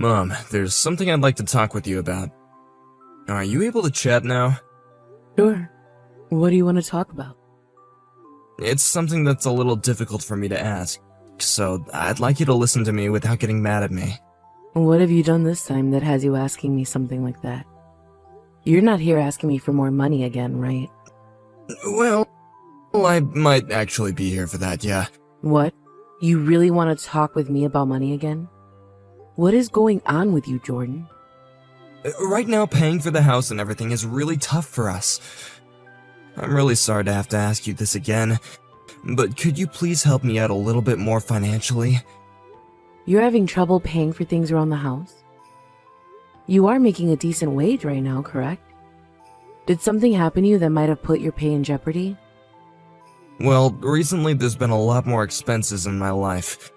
Mom, there's something I'd like to talk with you about. Are you able to chat now? Sure. What do you want to talk about? It's something that's a little difficult for me to ask, so I'd like you to listen to me without getting mad at me. What have you done this time that has you asking me something like that? You're not here asking me for more money again, right? Well, I might actually be here for that, yeah. What? You really want to talk with me about money again? What is going on with you, Jordan? Right now, paying for the house and everything is really tough for us. I'm really sorry to have to ask you this again, but could you please help me out a little bit more financially? You're having trouble paying for things around the house? You are making a decent wage right now, correct? Did something happen to you that might have put your pay in jeopardy? Well, recently there's been a lot more expenses in my life.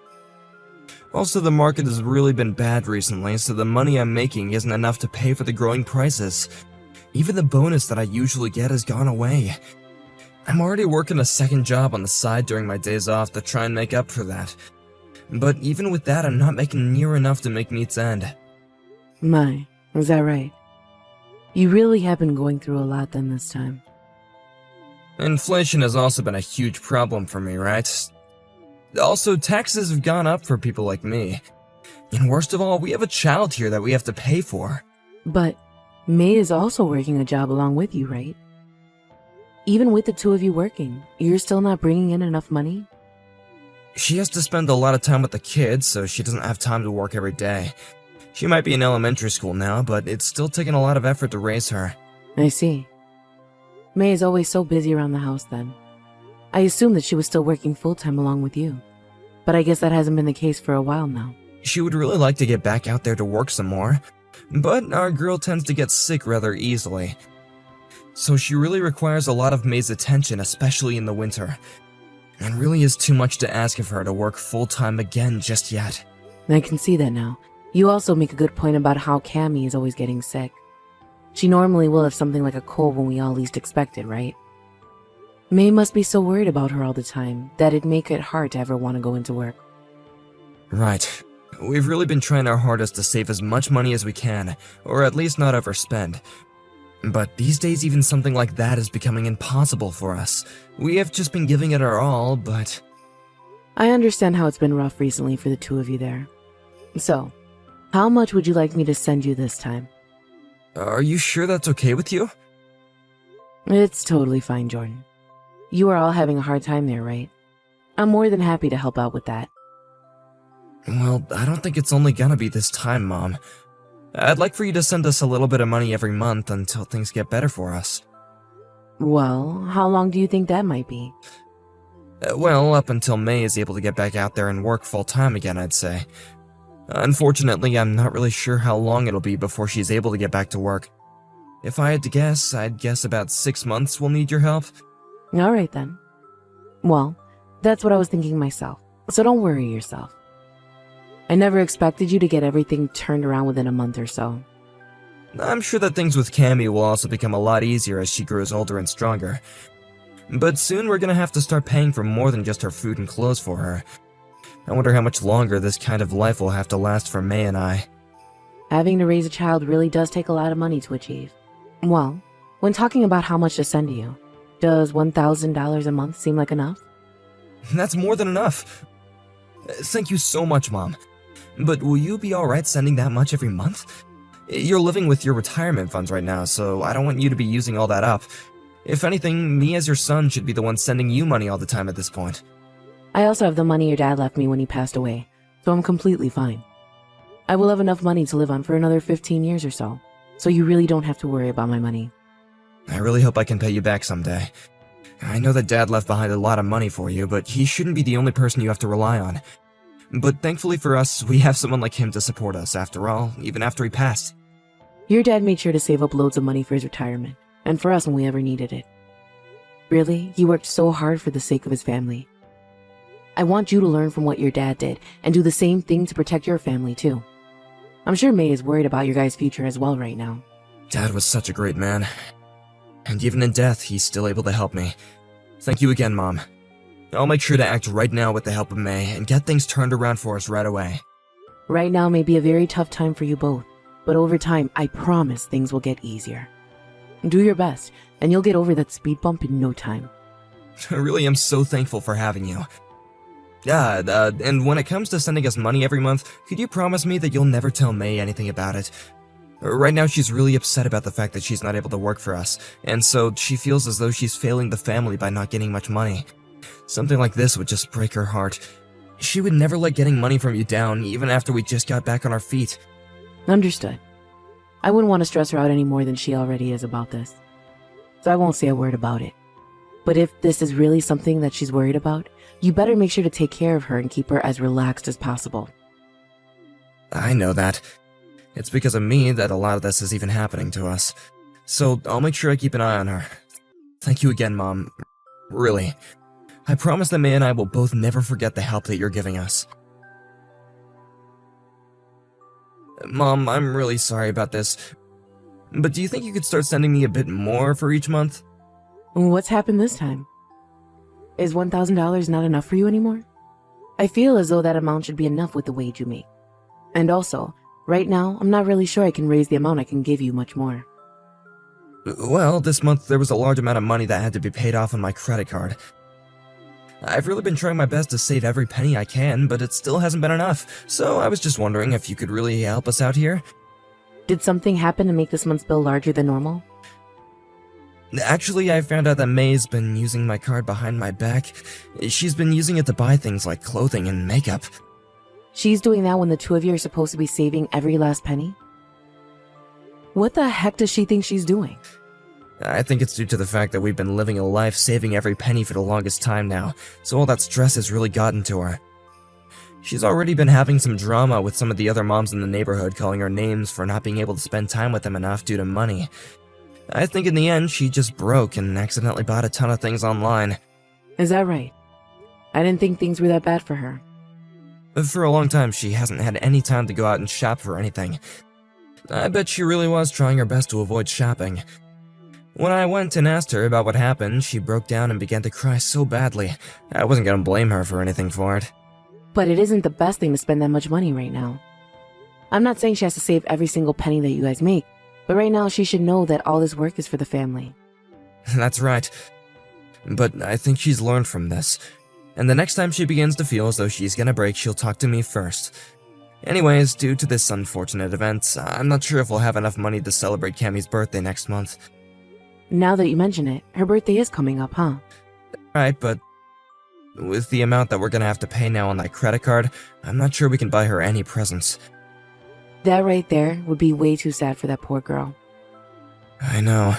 Also, the market has really been bad recently, so the money I'm making isn't enough to pay for the growing prices. Even the bonus that I usually get has gone away. I'm already working a second job on the side during my days off to try and make up for that. But even with that, I'm not making near enough to make meets end. My, is that right? You really have been going through a lot then this time. Inflation has also been a huge problem for me, right? Also, taxes have gone up for people like me. And worst of all, we have a child here that we have to pay for. But May is also working a job along with you, right? Even with the two of you working, you're still not bringing in enough money? She has to spend a lot of time with the kids, so she doesn't have time to work every day. She might be in elementary school now, but it's still taking a lot of effort to raise her. I see. May is always so busy around the house then. I assumed that she was still working full-time along with you. But I guess that hasn't been the case for a while now. She would really like to get back out there to work some more, but our girl tends to get sick rather easily. So she really requires a lot of May's attention, especially in the winter. And really is too much to ask of her to work full-time again just yet. I can see that now. You also make a good point about how Cammy is always getting sick. She normally will have something like a cold when we all least expect it, right? May must be so worried about her all the time that it'd make it hard to ever want to go into work. Right. We've really been trying our hardest to save as much money as we can, or at least not overspend. But these days even something like that is becoming impossible for us. We have just been giving it our all, but... I understand how it's been rough recently for the two of you there. So, how much would you like me to send you this time? Are you sure that's okay with you? It's totally fine, Jordan. You are all having a hard time there, right? I'm more than happy to help out with that. Well, I don't think it's only gonna be this time, Mom. I'd like for you to send us a little bit of money every month until things get better for us. Well, how long do you think that might be? Well, up until May is able to get back out there and work full-time again, I'd say. Unfortunately, I'm not really sure how long it'll be before she's able to get back to work. If I had to guess, I'd guess about 6 months we'll need your help. Alright then. Well, that's what I was thinking myself, so don't worry yourself. I never expected you to get everything turned around within a month or so. I'm sure that things with Cammy will also become a lot easier as she grows older and stronger. But soon we're gonna have to start paying for more than just her food and clothes for her. I wonder how much longer this kind of life will have to last for May and I. Having to raise a child really does take a lot of money to achieve. Well, when talking about how much to send to you, does $1,000 a month seem like enough? That's more than enough. Thank you so much, Mom. But will you be alright sending that much every month? You're living with your retirement funds right now, so I don't want you to be using all that up. If anything, me as your son should be the one sending you money all the time at this point. I also have the money your dad left me when he passed away, so I'm completely fine. I will have enough money to live on for another 15 years or so you really don't have to worry about my money. I really hope I can pay you back someday. I know that Dad left behind a lot of money for you, but he shouldn't be the only person you have to rely on. But thankfully for us, we have someone like him to support us after all, even after he passed. Your dad made sure to save up loads of money for his retirement, and for us when we ever needed it. Really, he worked so hard for the sake of his family. I want you to learn from what your dad did, and do the same thing to protect your family too. I'm sure May is worried about your guys' future as well right now. Dad was such a great man. And even in death, he's still able to help me. Thank you again, Mom. I'll make sure to act right now with the help of May and get things turned around for us right away. Right now may be a very tough time for you both, but over time, I promise things will get easier. Do your best, and you'll get over that speed bump in no time. I really am so thankful for having you. And when it comes to sending us money every month, could you promise me that you'll never tell May anything about it? Right now, she's really upset about the fact that she's not able to work for us, and so she feels as though she's failing the family by not getting much money. Something like this would just break her heart. She would never let getting money from you down, even after we just got back on our feet. Understood. I wouldn't want to stress her out any more than she already is about this, so I won't say a word about it. But if this is really something that she's worried about, you better make sure to take care of her and keep her as relaxed as possible. I know that. It's because of me that a lot of this is even happening to us. So I'll make sure I keep an eye on her. Thank you again, Mom. Really. I promise that May and I will both never forget the help that you're giving us. Mom, I'm really sorry about this, but do you think you could start sending me a bit more for each month? What's happened this time? Is $1,000 not enough for you anymore? I feel as though that amount should be enough with the wage you make. And also, right now, I'm not really sure I can raise the amount I can give you much more. Well, this month there was a large amount of money that had to be paid off on my credit card. I've really been trying my best to save every penny I can, but it still hasn't been enough, so I was just wondering if you could really help us out here. Did something happen to make this month's bill larger than normal? Actually, I found out that May's been using my card behind my back. She's been using it to buy things like clothing and makeup. She's doing that when the two of you are supposed to be saving every last penny? What the heck does she think she's doing? I think it's due to the fact that we've been living a life saving every penny for the longest time now, so all that stress has really gotten to her. She's already been having some drama with some of the other moms in the neighborhood calling her names for not being able to spend time with them enough due to money. I think in the end she just broke and accidentally bought a ton of things online. Is that right? I didn't think things were that bad for her. For a long time she hasn't had any time to go out and shop for anything. I bet she really was trying her best to avoid shopping. When I went and asked her about what happened, she broke down and began to cry so badly. I wasn't gonna blame her for anything for it. But it isn't the best thing to spend that much money right now. I'm not saying she has to save every single penny that you guys make, but right now she should know that all this work is for the family. That's right. But I think she's learned from this. And the next time she begins to feel as though she's gonna break, she'll talk to me first. Anyways, due to this unfortunate event, I'm not sure if we'll have enough money to celebrate Cammie's birthday next month. Now that you mention it, her birthday is coming up, huh? Right, but with the amount that we're gonna have to pay now on that credit card, I'm not sure we can buy her any presents. That right there would be way too sad for that poor girl. I know.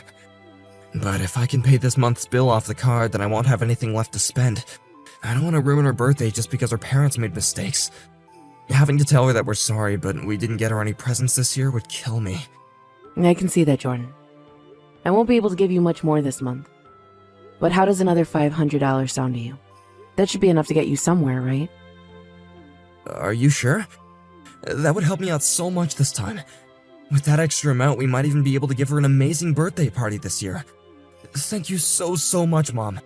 But if I can pay this month's bill off the card, then I won't have anything left to spend. I don't want to ruin her birthday just because her parents made mistakes. Having to tell her that we're sorry, but we didn't get her any presents this year would kill me. I can see that, Jordan. I won't be able to give you much more this month. But how does another $500 sound to you? That should be enough to get you somewhere, right? Are you sure? That would help me out so much this time. With that extra amount, we might even be able to give her an amazing birthday party this year. Thank you so much, Mom.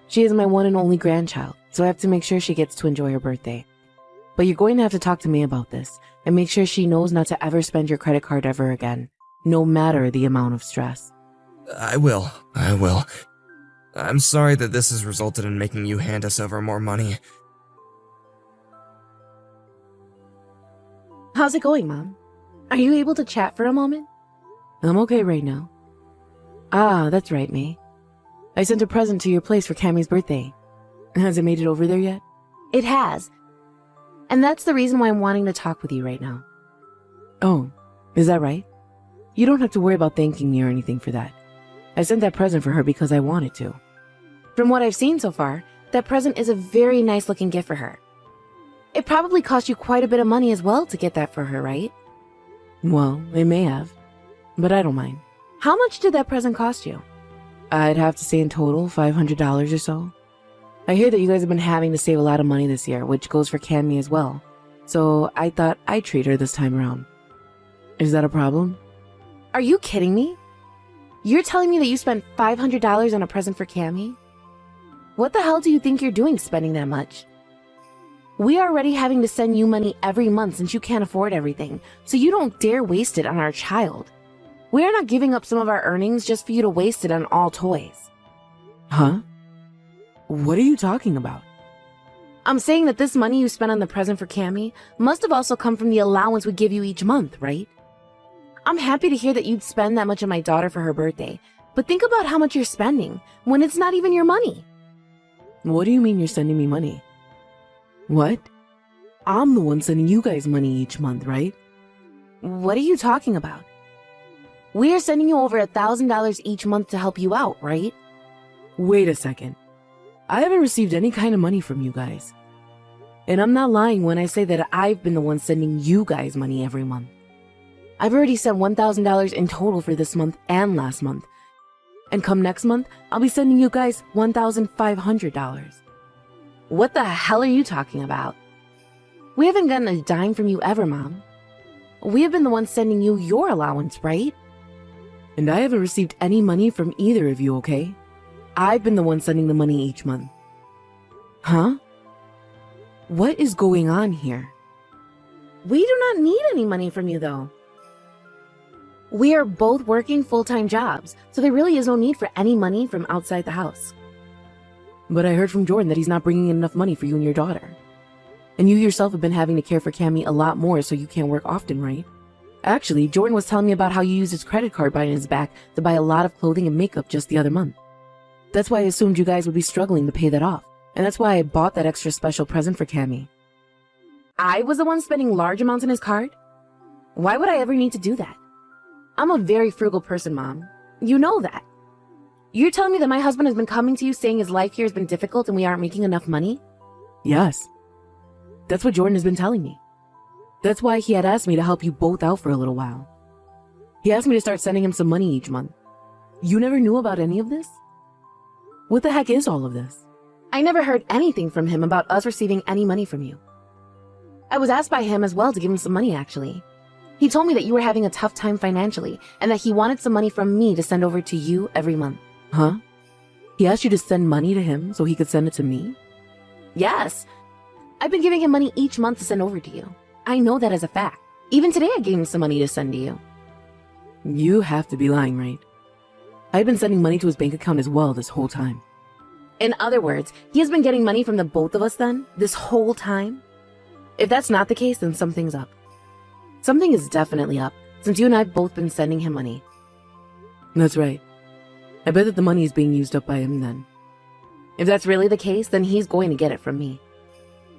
She is my one and only grandchild, so I have to make sure she gets to enjoy her birthday. But you're going to have to talk to me about this, and make sure she knows not to ever spend your credit card ever again, no matter the amount of stress. I will. I'm sorry that this has resulted in making you hand us over more money. How's it going, Mom? Are you able to chat for a moment? I'm okay right now. Ah, that's right, May. I sent a present to your place for Cammie's birthday. Has it made it over there yet? It has. And that's the reason why I'm wanting to talk with you right now. Oh, is that right? You don't have to worry about thanking me or anything for that. I sent that present for her because I wanted to. From what I've seen so far, that present is a very nice looking gift for her. It probably cost you quite a bit of money as well to get that for her, right? Well, it may have, but I don't mind. How much did that present cost you? I'd have to say in total, $500 or so. I hear that you guys have been having to save a lot of money this year, which goes for Cammie as well. So I thought I'd treat her this time around. Is that a problem? Are you kidding me? You're telling me that you spent $500 on a present for Cammie? What the hell do you think you're doing spending that much? We are already having to send you money every month since you can't afford everything, so you don't dare waste it on our child. We are not giving up some of our earnings just for you to waste it on all toys. Huh? What are you talking about? I'm saying that this money you spent on the present for Cammy must have also come from the allowance we give you each month, right? I'm happy to hear that you'd spend that much on my daughter for her birthday, but think about how much you're spending when it's not even your money. What do you mean you're sending me money? What? I'm the one sending you guys money each month, right? What are you talking about? We are sending you over $1,000 each month to help you out, right? Wait a second. I haven't received any kind of money from you guys. And I'm not lying when I say that I've been the one sending you guys money every month. I've already sent $1,000 in total for this month and last month. And come next month, I'll be sending you guys $1,500. What the hell are you talking about? We haven't gotten a dime from you ever, Mom. We have been the ones sending you your allowance, right? And I haven't received any money from either of you, okay? I've been the one sending the money each month. Huh? What is going on here? We do not need any money from you, though. We are both working full-time jobs, so there really is no need for any money from outside the house. But I heard from Jordan that he's not bringing in enough money for you and your daughter. And you yourself have been having to care for Cammy a lot more, so you can't work often, right? Actually, Jordan was telling me about how you used his credit card behind his back to buy a lot of clothing and makeup just the other month. That's why I assumed you guys would be struggling to pay that off. And that's why I bought that extra special present for Cammy. I was the one spending large amounts on his card? Why would I ever need to do that? I'm a very frugal person, Mom. You know that. You're telling me that my husband has been coming to you saying his life here has been difficult and we aren't making enough money? Yes. That's what Jordan has been telling me. That's why he had asked me to help you both out for a little while. He asked me to start sending him some money each month. You never knew about any of this? What the heck is all of this? I never heard anything from him about us receiving any money from you. I was asked by him as well to give him some money, actually. He told me that you were having a tough time financially and that he wanted some money from me to send over to you every month. Huh? He asked you to send money to him so he could send it to me? Yes. I've been giving him money each month to send over to you. I know that as a fact. Even today I gave him some money to send to you. You have to be lying, right? I've been sending money to his bank account as well this whole time. In other words, he has been getting money from the both of us then, this whole time? If that's not the case, then something's up. Something is definitely up, since you and I have both been sending him money. That's right. I bet that the money is being used up by him then. If that's really the case, then he's going to get it from me.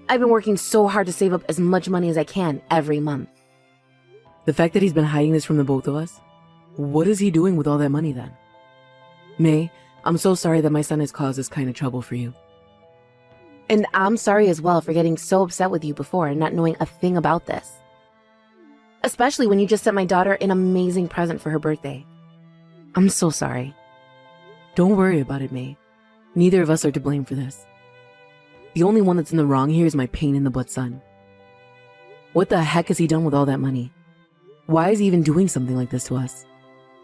I've been working so hard to save up as much money as I can every month. The fact that he's been hiding this from the both of us? What is he doing with all that money then? May, I'm so sorry that my son has caused this kind of trouble for you. And I'm sorry as well for getting so upset with you before and not knowing a thing about this. Especially when you just sent my daughter an amazing present for her birthday. I'm so sorry. Don't worry about it, May. Neither of us are to blame for this. The only one that's in the wrong here is my pain-in-the-butt son. What the heck has he done with all that money? Why is he even doing something like this to us?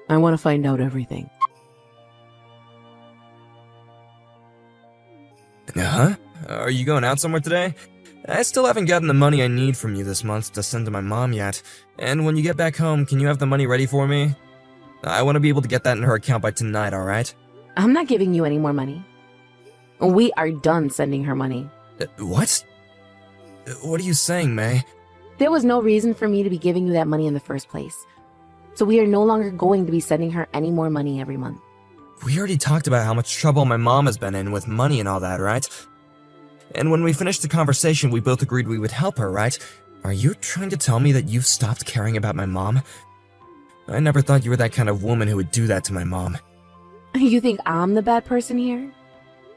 I want to find out everything. Huh? Are you going out somewhere today? I still haven't gotten the money I need from you this month to send to my mom yet. And when you get back home, can you have the money ready for me? I want to be able to get that in her account by tonight, alright? I'm not giving you any more money. We are done sending her money. What? What are you saying, May? There was no reason for me to be giving you that money in the first place. So we are no longer going to be sending her any more money every month. We already talked about how much trouble my mom has been in with money and all that, right? And when we finished the conversation, we both agreed we would help her, right? Are you trying to tell me that you've stopped caring about my mom? I never thought you were that kind of woman who would do that to my mom. You think I'm the bad person here?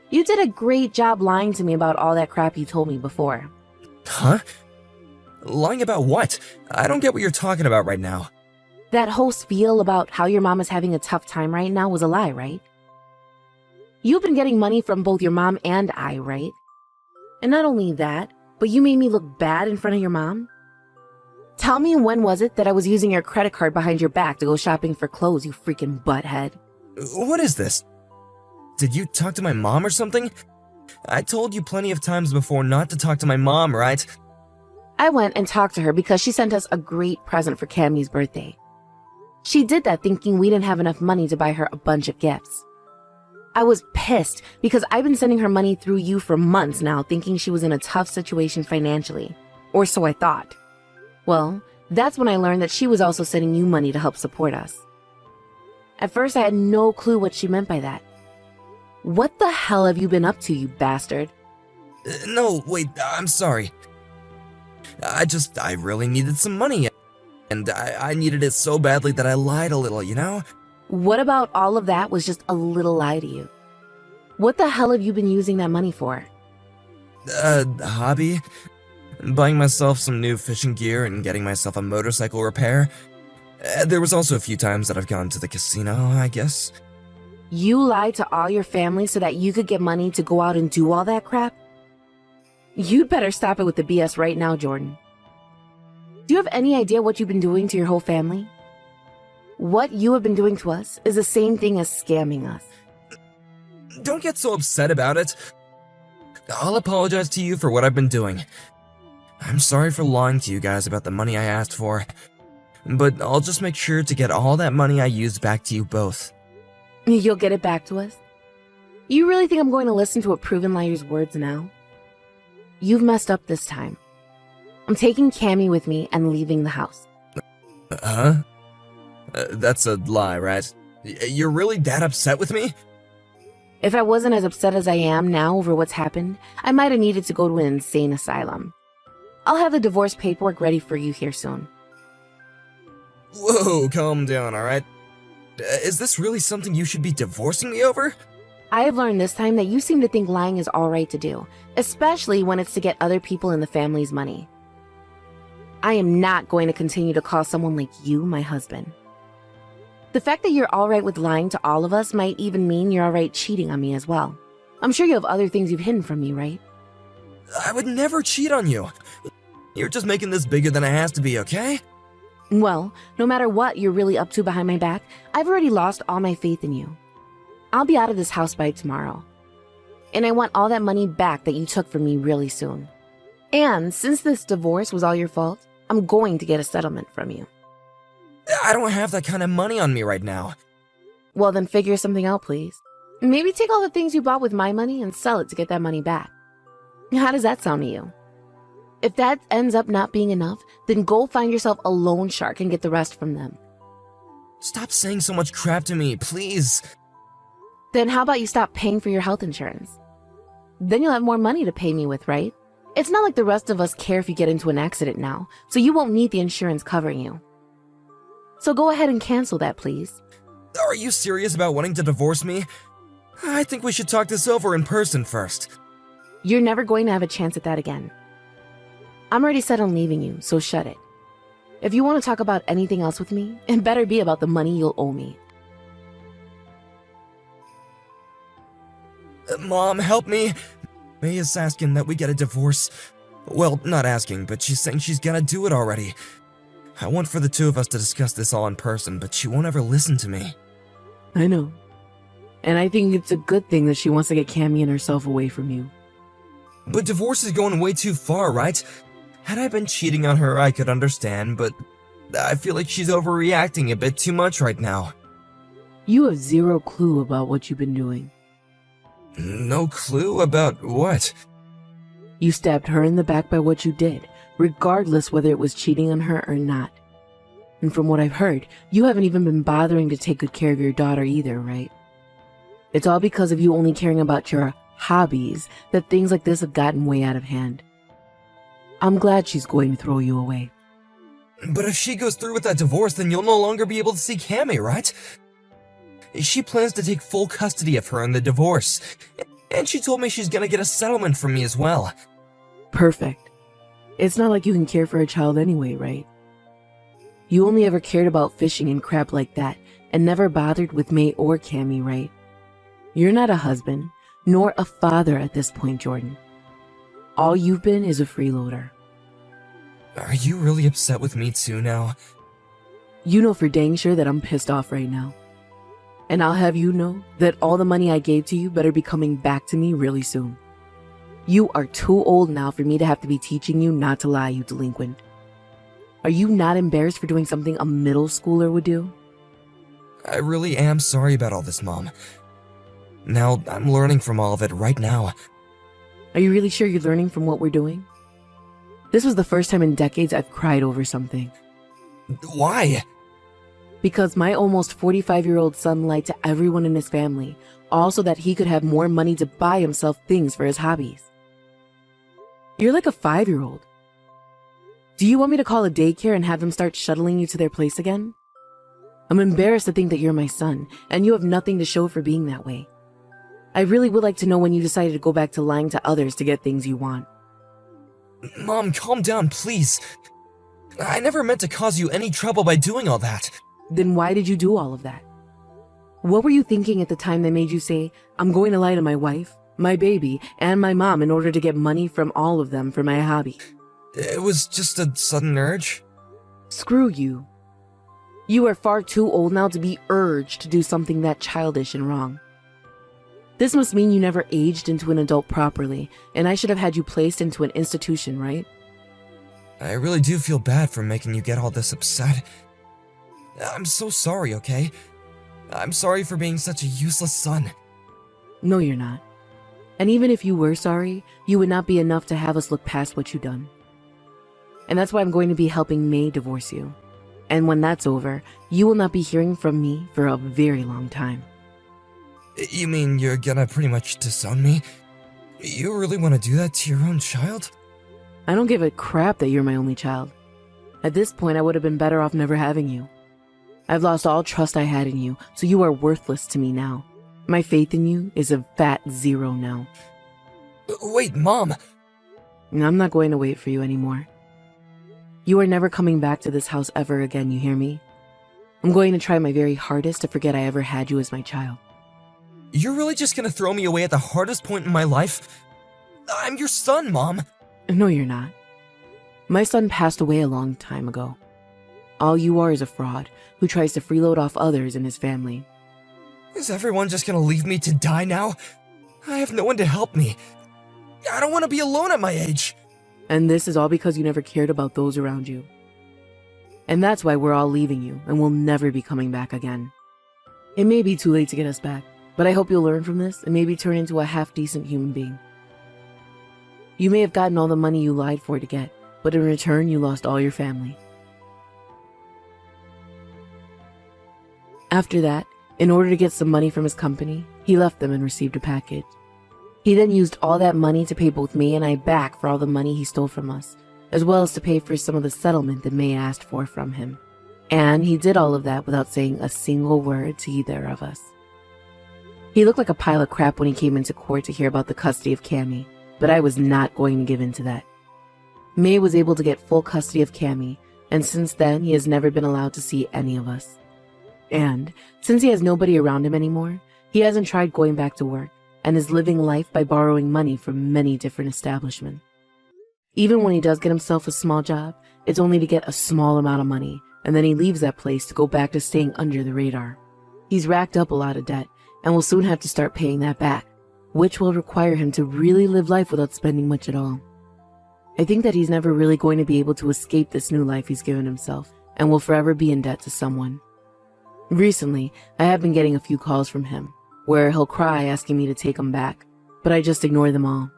You did a great job lying to me about all that crap you told me before. Huh? Lying about what? I don't get what you're talking about right now. That whole spiel about how your mom is having a tough time right now was a lie, right? You've been getting money from both your mom and I, right? And not only that, but you made me look bad in front of your mom? Tell me, when was it that I was using your credit card behind your back to go shopping for clothes, you freaking butthead? What is this? Did you talk to my mom or something? I told you plenty of times before not to talk to my mom, right? I went and talked to her because she sent us a great present for Cammie's birthday. She did that thinking we didn't have enough money to buy her a bunch of gifts. I was pissed because I've been sending her money through you for months now, thinking she was in a tough situation financially. Or so I thought. Well, that's when I learned that she was also sending you money to help support us. At first, I had no clue what she meant by that. What the hell have you been up to, you bastard? No, wait, I'm sorry. I really needed some money. And I needed it so badly that I lied a little, you know? What about all of that was just a little lie to you? What the hell have you been using that money for? Hobby? Buying myself some new fishing gear and getting myself a motorcycle repair. There was also a few times that I've gone to the casino, I guess. You lied to all your family so that you could get money to go out and do all that crap? You'd better stop it with the BS right now, Jordan. Do you have any idea what you've been doing to your whole family? What you have been doing to us is the same thing as scamming us. Don't get so upset about it. I'll apologize to you for what I've been doing. I'm sorry for lying to you guys about the money I asked for, but I'll just make sure to get all that money I used back to you both. You'll get it back to us? You really think I'm going to listen to a proven liar's words now? You've messed up this time. I'm taking Cammie with me and leaving the house. Huh? That's a lie, right? You're really that upset with me? If I wasn't as upset as I am now over what's happened, I might have needed to go to an insane asylum. I'll have the divorce paperwork ready for you here soon. Whoa, calm down, alright? Is this really something you should be divorcing me over? I have learned this time that you seem to think lying is alright to do, especially when it's to get other people in the family's money. I am not going to continue to call someone like you my husband. The fact that you're alright with lying to all of us might even mean you're alright cheating on me as well. I'm sure you have other things you've hidden from me, right? I would never cheat on you. You're just making this bigger than it has to be, okay? Well, no matter what you're really up to behind my back, I've already lost all my faith in you. I'll be out of this house by tomorrow. And I want all that money back that you took from me really soon. And since this divorce was all your fault, I'm going to get a settlement from you. I don't have that kind of money on me right now. Well, then figure something out, please. Maybe take all the things you bought with my money and sell it to get that money back. How does that sound to you? If that ends up not being enough, then go find yourself a loan shark and get the rest from them. Stop saying so much crap to me, please. Then how about you stop paying for your health insurance? Then you'll have more money to pay me with, right? It's not like the rest of us care if you get into an accident now, so you won't need the insurance covering you. So go ahead and cancel that, please. Are you serious about wanting to divorce me? I think we should talk this over in person first. You're never going to have a chance at that again. I'm already set on leaving you, so shut it. If you want to talk about anything else with me, it better be about the money you'll owe me. Mom, help me. May is asking that we get a divorce. Well, not asking, but she's saying she's gonna do it already. I want for the two of us to discuss this all in person, but she won't ever listen to me. I know. And I think it's a good thing that she wants to get Cammie and herself away from you. But divorce is going way too far, right? Had I been cheating on her, I could understand, but I feel like she's overreacting a bit too much right now. You have zero clue about what you've been doing. No clue about what? You stabbed her in the back by what you did, regardless whether it was cheating on her or not. And from what I've heard, you haven't even been bothering to take good care of your daughter either, right? It's all because of you only caring about your hobbies that things like this have gotten way out of hand. I'm glad she's going to throw you away. But if she goes through with that divorce, then you'll no longer be able to see Cammie, right? She plans to take full custody of her in the divorce, and she told me she's gonna get a settlement from me as well. Perfect. It's not like you can care for a child anyway, right? You only ever cared about fishing and crap like that, and never bothered with May or Cammie, right? You're not a husband, nor a father at this point, Jordan. All you've been is a freeloader. Are you really upset with me too now? You know for dang sure that I'm pissed off right now. And I'll have you know that all the money I gave to you better be coming back to me really soon. You are too old now for me to have to be teaching you not to lie, you delinquent. Are you not embarrassed for doing something a middle schooler would do? I really am sorry about all this, Mom. Now, I'm learning from all of it right now. Are you really sure you're learning from what we're doing? This was the first time in decades I've cried over something. Why? Because my almost 45-year-old son lied to everyone in his family, all so that he could have more money to buy himself things for his hobbies. You're like a 5-year-old. Do you want me to call a daycare and have them start shuttling you to their place again? I'm embarrassed to think that you're my son, and you have nothing to show for being that way. I really would like to know when you decided to go back to lying to others to get things you want. Mom, calm down, please. I never meant to cause you any trouble by doing all that. Then why did you do all of that? What were you thinking at the time that made you say, I'm going to lie to my wife, my baby, and my mom in order to get money from all of them for my hobby? It was just a sudden urge. Screw you. You are far too old now to be urged to do something that childish and wrong. This must mean you never aged into an adult properly, and I should have had you placed into an institution, right? I really do feel bad for making you get all this upset. I'm so sorry, okay? I'm sorry for being such a useless son. No, you're not. And even if you were sorry, you would not be enough to have us look past what you've done. And that's why I'm going to be helping May divorce you. And when that's over, you will not be hearing from me for a very long time. You mean you're gonna pretty much disown me? You really want to do that to your own child? I don't give a crap that you're my only child. At this point, I would have been better off never having you. I've lost all trust I had in you, so you are worthless to me now. My faith in you is a fat 0 now. Wait, Mom! I'm not going to wait for you anymore. You are never coming back to this house ever again, you hear me? I'm going to try my very hardest to forget I ever had you as my child. You're really just gonna throw me away at the hardest point in my life? I'm your son, Mom! No, you're not. My son passed away a long time ago. All you are is a fraud who tries to freeload off others in his family. Is everyone just gonna leave me to die now? I have no one to help me. I don't want to be alone at my age. And this is all because you never cared about those around you. And that's why we're all leaving you and will never be coming back again. It may be too late to get us back, but I hope you'll learn from this and maybe turn into a half-decent human being. You may have gotten all the money you lied for to get, but in return you lost all your family. After that, in order to get some money from his company, he left them and received a package. He then used all that money to pay both May and I back for all the money he stole from us, as well as to pay for some of the settlement that May asked for from him. And he did all of that without saying a single word to either of us. He looked like a pile of crap when he came into court to hear about the custody of Cammy, but I was not going to give in to that. May was able to get full custody of Cammy, and since then he has never been allowed to see any of us. And since he has nobody around him anymore, he hasn't tried going back to work and is living life by borrowing money from many different establishments. Even when he does get himself a small job, it's only to get a small amount of money, and then he leaves that place to go back to staying under the radar. He's racked up a lot of debt and will soon have to start paying that back, which will require him to really live life without spending much at all. I think that he's never really going to be able to escape this new life he's given himself and will forever be in debt to someone. Recently, I have been getting a few calls from him, where he'll cry asking me to take him back, but I just ignore them all.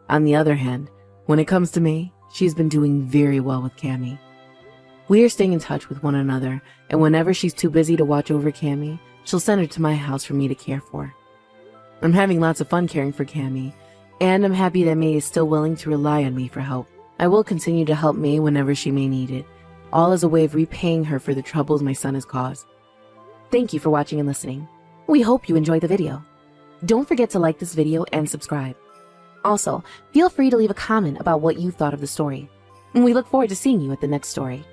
On the other hand, when it comes to May, she's been doing very well with Cammy. We are staying in touch with one another, and whenever she's too busy to watch over Cammy, she'll send her to my house for me to care for. I'm having lots of fun caring for Cammy, and I'm happy that May is still willing to rely on me for help. I will continue to help May whenever she may need it, all as a way of repaying her for the troubles my son has caused. Thank you for watching and listening. We hope you enjoyed the video. Don't forget to like this video and subscribe. Also, feel free to leave a comment about what you thought of the story. And we look forward to seeing you at the next story.